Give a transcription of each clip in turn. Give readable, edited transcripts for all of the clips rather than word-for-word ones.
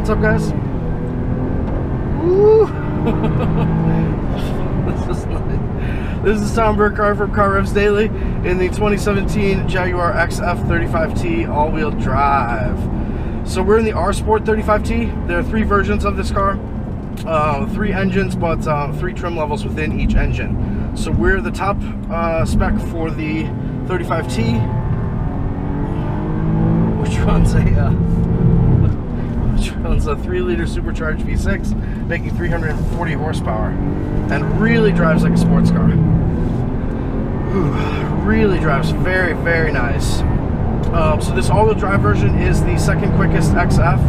What's up, guys? Woo! This is Tom Burkhardt from Car-Revs Daily in the 2017 Jaguar XF 35T all-wheel drive. So we're in the R Sport 35T. There are 3 versions of this car, 3 engines, but 3 trim levels within each engine. So we're the top spec for the 35T, which runs a 3-liter supercharged V6, making 340 horsepower, and really drives like a sports car. Really drives very, very nice. So this all-wheel drive version is the second quickest XF,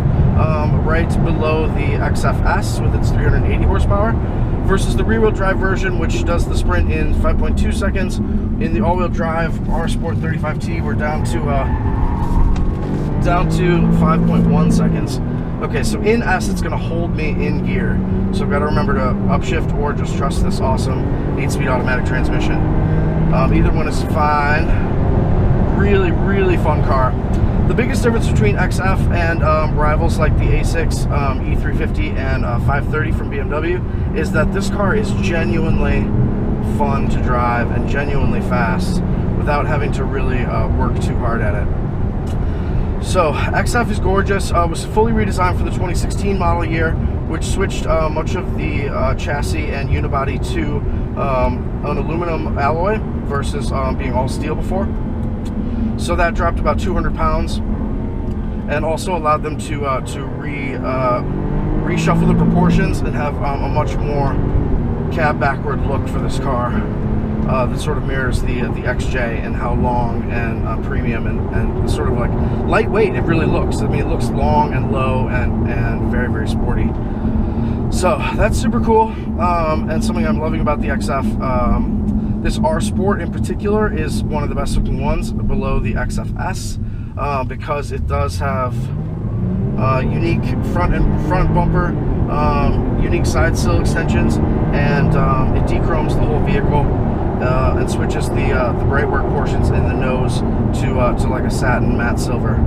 right below the XFS with its 380 horsepower, versus the rear-wheel drive version, which does the sprint in 5.2 seconds. In the all-wheel drive R Sport 35T, we're down to 5.1 seconds. Okay, so in S, it's going to hold me in gear. So I've got to remember to upshift or just trust this awesome 8-speed automatic transmission. Either one is fine. Really, really fun car. The biggest difference between XF and rivals like the A6, E350, and 530 from BMW is that this car is genuinely fun to drive and genuinely fast without having to really work too hard at it. So XF is gorgeous. Was fully redesigned for the 2016 model year, which switched much of the chassis and unibody to an aluminum alloy versus being all steel before. So that dropped about 200 pounds, and also allowed them to reshuffle the proportions and have a much more cab backward look for this car. That sort of mirrors the XJ and how long and premium and sort of like lightweight it really looks. I mean, it looks long and low and very, very sporty. So that's super cool, and something I'm loving about the XF. This R Sport in particular is one of the best looking ones below the XFS, because it does have unique front bumper, unique side sill extensions, and it dechromes the whole vehicle. And switches the bright work portions in the nose to like a satin matte silver.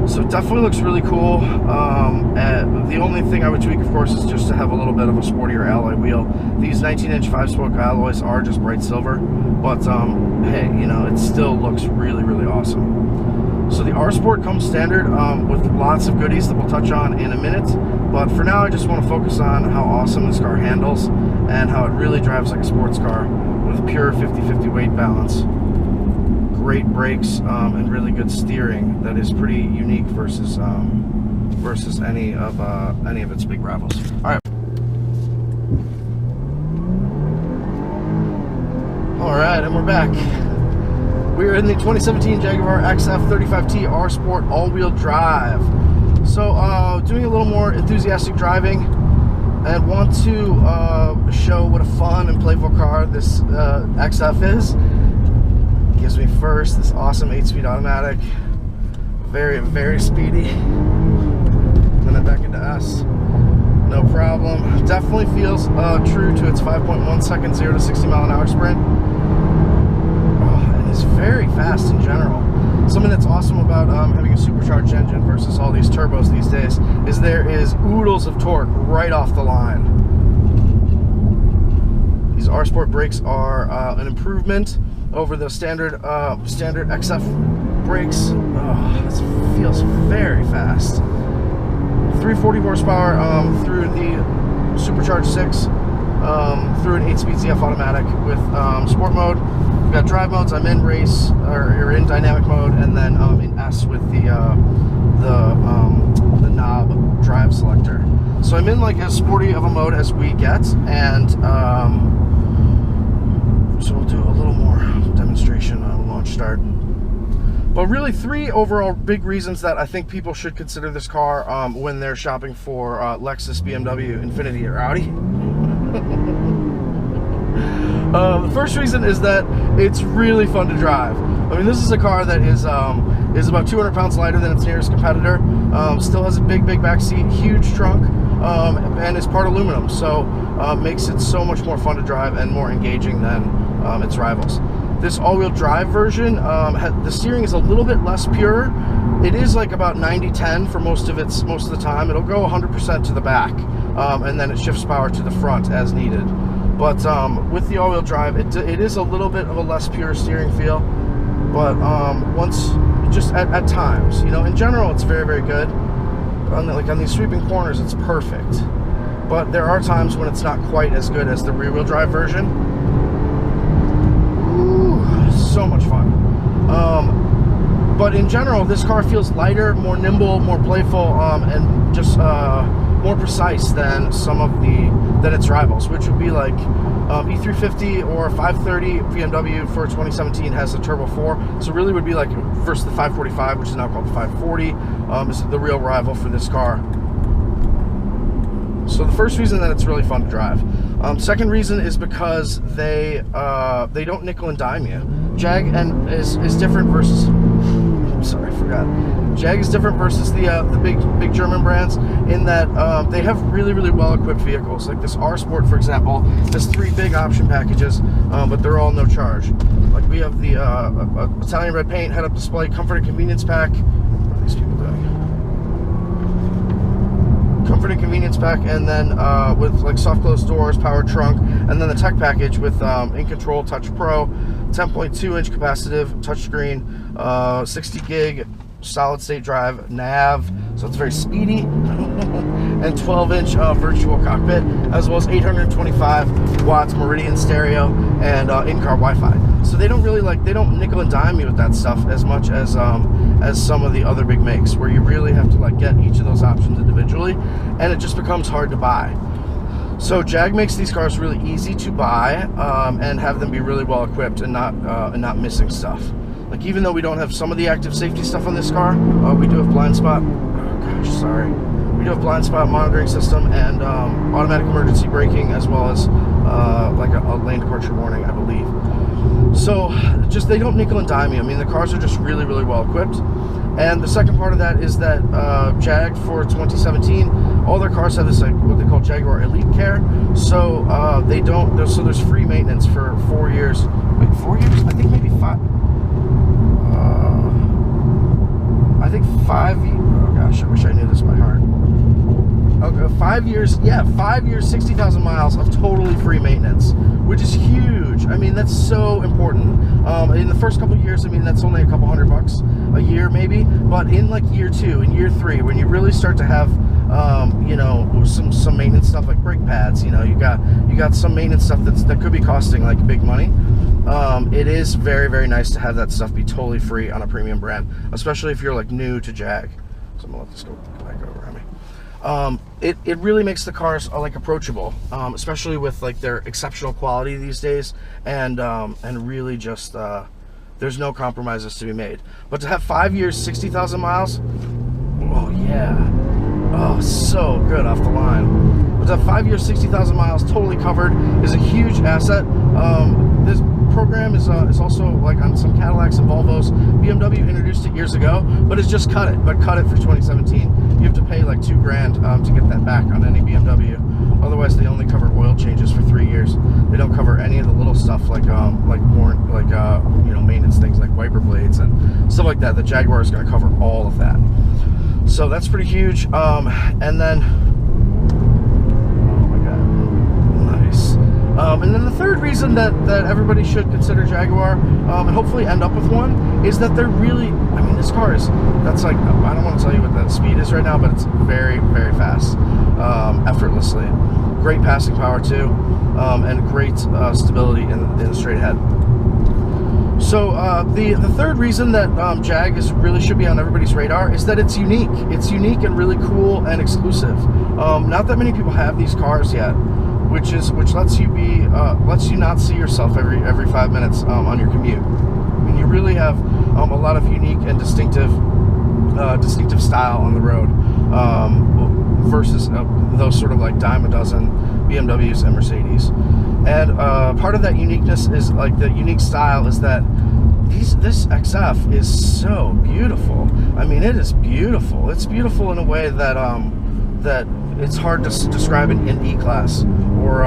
So it definitely looks really cool. The only thing I would tweak, of course, is just to have a little bit of a sportier alloy wheel. These 19-inch 5-spoke alloys are just bright silver, but hey, you know, it still looks really, really awesome. So the R Sport comes standard with lots of goodies that we'll touch on in a minute, but for now I just want to focus on how awesome this car handles and how it really drives like a sports car with pure 50-50 weight balance, great brakes, and really good steering that is pretty unique versus any of its big rivals. All right, and we're back. We're in the 2017 Jaguar XF 35T R Sport all-wheel drive. So doing a little more enthusiastic driving, and want to show what a fun and playful car this XF is. Gives me first this awesome 8-speed automatic, very, very speedy. Then it back into S, no problem. Definitely feels true to its 5.1 second 0 to 60 mile an hour sprint. And it's very fast in general. Something that's awesome about having a supercharged engine versus all these turbos these days is there is oodles of torque right off the line. These R Sport brakes are an improvement over the standard XF brakes. This feels very fast. 340 horsepower through the supercharged 6, through an 8-speed ZF automatic with sport mode. We've got drive modes. I'm in race, or in dynamic mode, and then in S with the knob drive selector. So I'm in like as sporty of a mode as we get, and so we'll do a little more demonstration on launch start. But really, 3 overall big reasons that I think people should consider this car when they're shopping for Lexus, BMW, Infiniti, or Audi. The first reason is that it's really fun to drive. I mean, this is a car that is about 200 pounds lighter than its nearest competitor. Still has a big back seat, huge trunk, and is part aluminum. So makes it so much more fun to drive and more engaging than its rivals. This all-wheel drive version, the steering is a little bit less pure. It is like about 90-10 for most of the time. It'll go 100% to the back, and then it shifts power to the front as needed. But with the all-wheel drive, it is a little bit of a less pure steering feel. But just at times, you know, in general, it's very, very good. Like on these sweeping corners, it's perfect. But there are times when it's not quite as good as the rear-wheel drive version. Ooh, so much fun. But in general, this car feels lighter, more nimble, more playful, and just more precise than its rivals, which would be like E350 or 530. BMW for 2017 has a Turbo 4, so really would be like versus the 545, which is now called the 540, is the real rival for this car. So the first reason that it's really fun to drive. Second reason is because they don't nickel and dime you. Jag is different versus. Sorry, I forgot. Jag is different versus the big German brands in that they have really, really well-equipped vehicles. Like this R Sport, for example, has 3 big option packages, but they're all no charge. Like we have the Italian red paint, head-up display, comfort and convenience pack. What are these people doing? Comfort and convenience pack, and then with like soft closed doors, power trunk, and then the tech package with In Control Touch Pro, 10.2-inch capacitive touchscreen, 60 gig solid state drive nav, so it's very speedy, and 12-inch virtual cockpit, as well as 825 watts Meridian stereo and in-car Wi-Fi. So they don't nickel and dime you with that stuff as much as some of the other big makes, where you really have to like get each of those options individually, and it just becomes hard to buy. So Jag makes these cars really easy to buy and have them be really well equipped and not missing stuff. Like even though we don't have some of the active safety stuff on this car, we do have blind spot. Oh gosh, sorry. We do have blind spot monitoring system and automatic emergency braking, as well as like a lane departure warning, I believe. So just they don't nickel and dime you. I mean, the cars are just really, really well equipped. And the second part of that is that Jag for 2017, all their cars have this like what they call Jaguar Elite Care. So so there's free maintenance for 4 years. Wait, 4 years? I think maybe 5. I think 5. Oh gosh, I wish I knew this by heart. Okay, 5 years. Yeah, 5 years, 60,000 miles of totally free maintenance, which is huge. I mean, that's so important. In the first couple of years, I mean, that's only a couple $100 a year, maybe. But in like year 2 and year 3, when you really start to have, you know, some maintenance stuff like brake pads, you know, you got some maintenance stuff that could be costing like big money. It is very, very nice to have that stuff be totally free on a premium brand, especially if you're like new to Jag. So I'm gonna let this go back over on me. It really makes the cars like approachable, especially with like their exceptional quality these days, and really just there's no compromises to be made. But to have 5 years, 60,000 miles, oh yeah, oh so good off the line. But to have 5 years, 60,000 miles totally covered is a huge asset. This program is also like on some Cadillacs and Volvos. BMW introduced it years ago, but it's just cut it for 2017. You have to pay like $2,000 to get that back on any BMW. Otherwise, they only cover oil changes for 3 years. They don't cover any of the little stuff like you know, maintenance things like wiper blades and stuff like that. The Jaguar is going to cover all of that. So that's pretty huge. And then, oh my god, nice. And then the third reason that everybody should consider Jaguar and hopefully end up with one is that they're really, I mean, this car is, that's like, I don't want to tell you what the speed is right now, but it's very, very fast, effortlessly. Great passing power too, and great stability in the straight ahead. So the third reason that Jag really should be on everybody's radar is that it's unique. It's unique and really cool and exclusive. Not that many people have these cars yet, which lets you not see yourself every 5 minutes on your commute. I mean, you really have a lot of unique and distinctive style on the road versus those sort of like dime a dozen BMWs and Mercedes. And part of that uniqueness is like the unique style is that this XF is so beautiful. I mean, it is beautiful. It's beautiful in a way that that it's hard to describe in E-Class or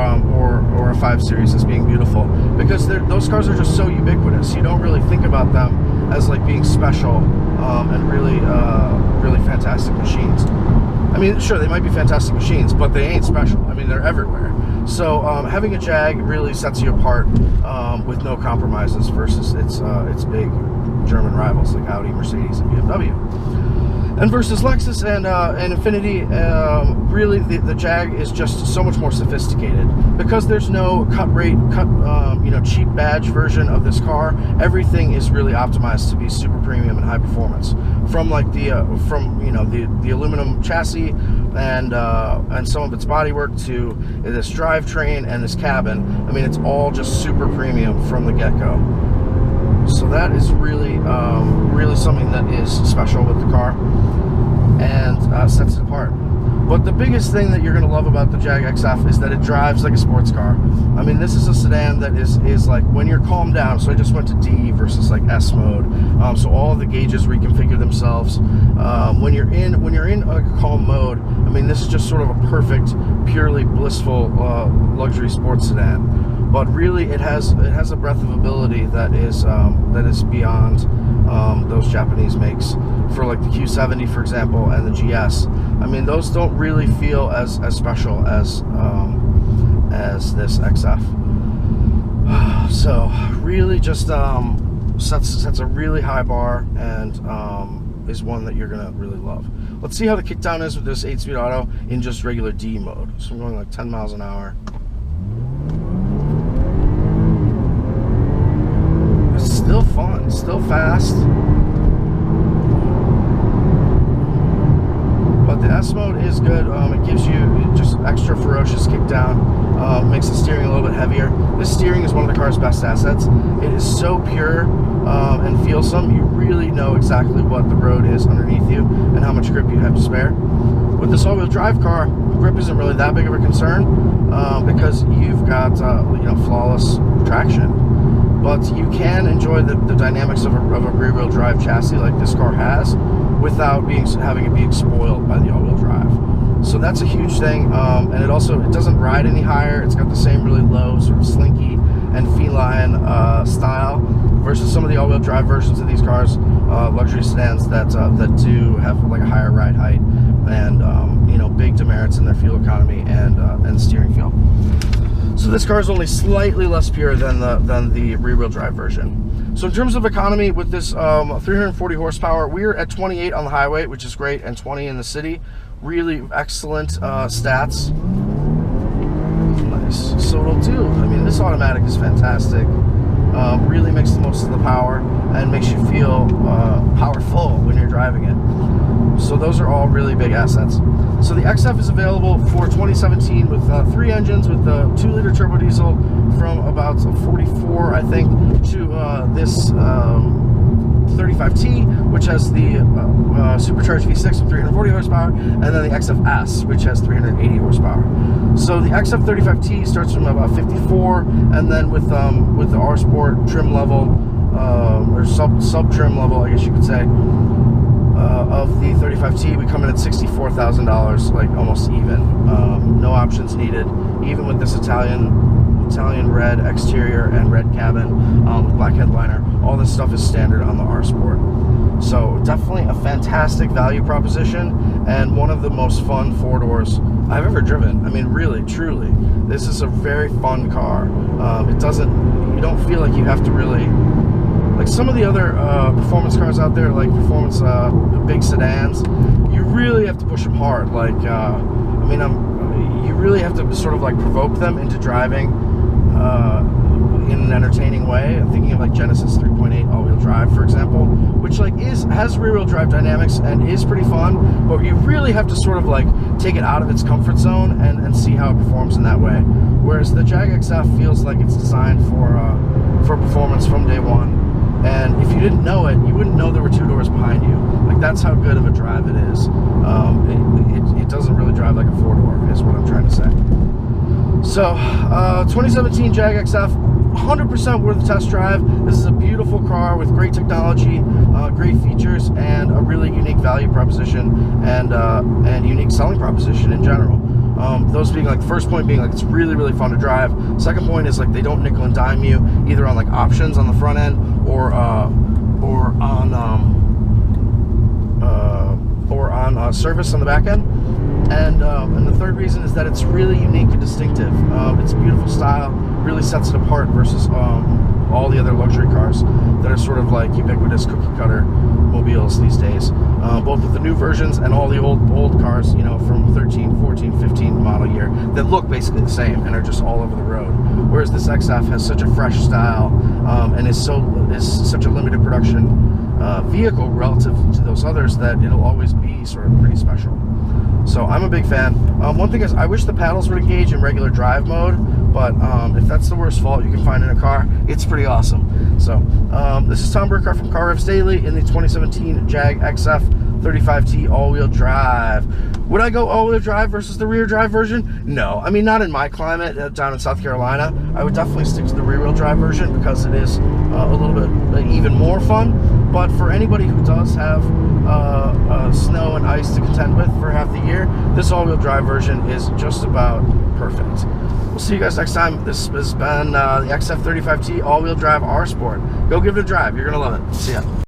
a 5 Series as being beautiful, because those cars are just so ubiquitous. You don't really think about them as like being special and really fantastic machines. I mean, sure, they might be fantastic machines, but they ain't special. I mean, they're everywhere. So having a Jag really sets you apart with no compromises versus its big German rivals like Audi, Mercedes, and BMW. And versus Lexus and Infiniti, really the Jag is just so much more sophisticated, because there's no cheap badge version of this car. Everything is really optimized to be super premium and high performance. From like the aluminum chassis and some of its bodywork to this drivetrain and this cabin. I mean, it's all just super premium from the get-go. So that is really something that is special with the car and sets it apart. But the biggest thing that you're going to love about the Jag XF is that it drives like a sports car. I mean, this is a sedan that is like, when you're calmed down, so I just went to D versus like S mode, so all of the gauges reconfigure themselves. When you're in a calm mode, I mean, this is just sort of a perfect, purely blissful luxury sports sedan. But really, it has a breadth of ability that is beyond those Japanese makes. For like the Q70, for example, and the GS, I mean, those don't really feel as special as this XF. So really, just sets a really high bar, and is one that you're gonna really love. Let's see how the kickdown is with this 8-speed auto in just regular D mode. So I'm going like 10 miles an hour. It's still fun, still fast. But the S mode is good. It gives you just extra ferocious kickdown, makes the steering a little bit heavier. This steering is one of the car's best assets. It is so pure and feelsome. You really know exactly what the road is underneath you and how much grip you have to spare. With this all-wheel drive car, grip isn't really that big of a concern because you've got flawless traction. But you can enjoy the dynamics of a rear-wheel drive chassis like this car has, without having it being spoiled by the all-wheel drive. So that's a huge thing, and it doesn't ride any higher. It's got the same really low, sort of slinky and feline style, versus some of the all-wheel drive versions of these cars, luxury sedans that do have like a higher ride height and big demerits in their fuel economy and steering feel. So this car is only slightly less pure than the rear-wheel drive version. So in terms of economy, with this 340 horsepower, we're at 28 on the highway, which is great, and 20 in the city. Really excellent stats. Nice. So it'll do. I mean, this automatic is fantastic. Really makes the most of the power and makes you feel powerful when you're driving it. So those are all really big assets. So the XF is available for 2017 with 3 engines, with the 2-liter turbo diesel from about 44, I think, to this 35T, which has the supercharged V6 with 340 horsepower, and then the XFS, which has 380 horsepower. So the XF 35T starts from about 54, and then with the R Sport trim level, or sub trim level, I guess you could say, of the 35T, we come in at $64,000, like almost even. No options needed, even with this Italian red exterior and red cabin with black headliner. All this stuff is standard on the R Sport. So definitely a fantastic value proposition, and one of the most fun 4-doors I've ever driven. I mean, really, truly, this is a very fun car. You don't feel like you have to really, like some of the other performance cars out there, like performance big sedans, you really have to push them hard. Like, you really have to sort of like provoke them into driving in an entertaining way. I'm thinking of like Genesis 3.8 all-wheel drive, for example, which like has rear-wheel drive dynamics and is pretty fun, but you really have to sort of like take it out of its comfort zone and see how it performs in that way. Whereas the Jag XF feels like it's designed for performance from day one. And if you didn't know it, you wouldn't know there were 2 doors behind you. Like, that's how good of a drive it is. It doesn't really drive like a 4-door, is what I'm trying to say. So, 2017 Jag XF, 100% worth the test drive. This is a beautiful car with great technology, great features, and a really unique value proposition and unique selling proposition in general. Those being like, the first point being like, it's really, really fun to drive. Second point is like, they don't nickel and dime you either on like options on the front end or on service on the back end. And the third reason is that it's really unique and distinctive. It's beautiful style, really sets it apart versus all the other luxury cars that are sort of like ubiquitous cookie cutter mobiles these days. Both with the new versions and all the old cars, you know, from 13, 14, 15 model year that look basically the same and are just all over the road. Whereas this XF has such a fresh style and is such a limited production vehicle relative to those others that it'll always be sort of pretty special. So I'm a big fan. One thing is, I wish the paddles would engage in regular drive mode, but if that's the worst fault you can find in a car, it's pretty awesome. So this is Tom Burkhardt from Car-Revs Daily in the 2017 Jag XF 35T all-wheel drive. Would I go all-wheel drive versus the rear drive version? No. I mean, not in my climate down in South Carolina. I would definitely stick to the rear-wheel drive version because it is a little bit even more fun. But for anybody who does have snow and ice to contend with for half the year, this all-wheel drive version is just about perfect. We'll see you guys next time. This has been the XF 35T all-wheel drive R Sport. Go give it a drive. You're going to love it. See ya.